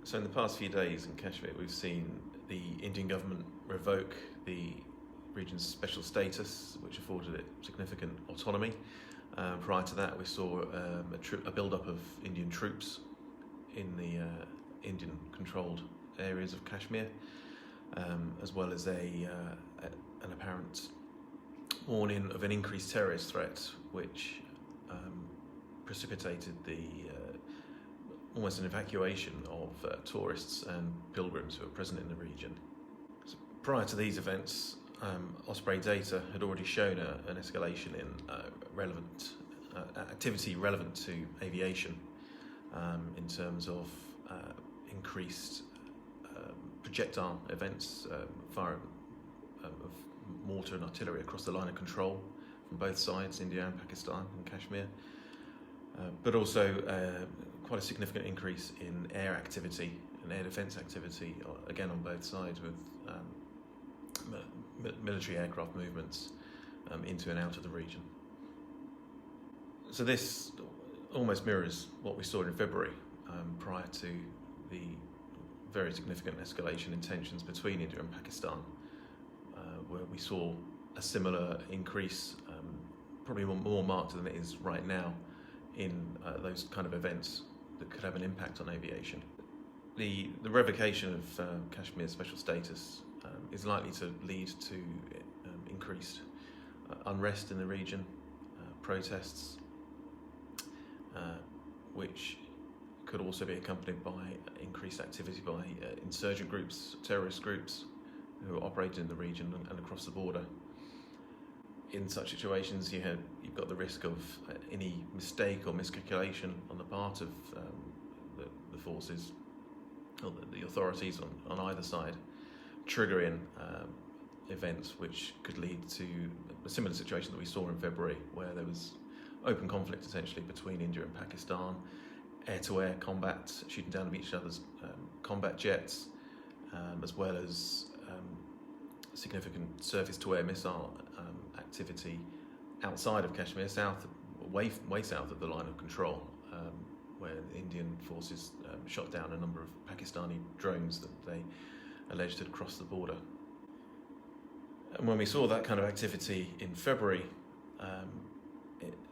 So in the past few days in Kashmir, we've seen the Indian government revoke the region's special status, which afforded it significant autonomy. Prior to that, we saw a build-up of Indian troops in the Indian-controlled areas of Kashmir, as well as an apparent warning of an increased terrorist threat, which precipitated almost an evacuation of tourists and pilgrims who were present in the region. So prior to these events, Osprey data had already shown an escalation in relevant activity relevant to aviation, in terms of increased projectile events, firing of mortar and artillery across the line of control from both sides, India and Pakistan and Kashmir, but also quite a significant increase in air activity and air defence activity, again on both sides, with military aircraft movements into and out of the region. So this almost mirrors what we saw in February, prior to the very significant escalation in tensions between India and Pakistan, where we saw a similar increase, probably more marked than it is right now, in those kind of events that could have an impact on aviation. The revocation of Kashmir's special status is likely to lead to increased unrest in the region, protests, which could also be accompanied by increased activity by insurgent groups, terrorist groups who are operating in the region and across the border. In such situations, you've got the risk of any mistake or miscalculation on the part of the forces or the authorities on either side, triggering events which could lead to a similar situation that we saw in February, where there was open conflict essentially between India and Pakistan, air-to-air combat, shooting down of each other's combat jets, as well as significant surface-to-air missile activity outside of Kashmir, way south of the line of control, where the Indian forces shot down a number of Pakistani drones that they alleged had crossed the border. And when we saw that kind of activity in February,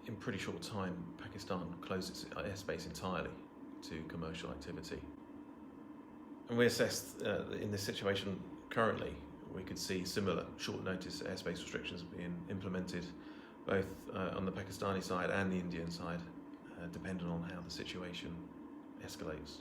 in pretty short time, Pakistan closed its airspace entirely to commercial activity. And we assessed in this situation currently, we could see similar short notice airspace restrictions being implemented both on the Pakistani side and the Indian side, depending on how the situation escalates.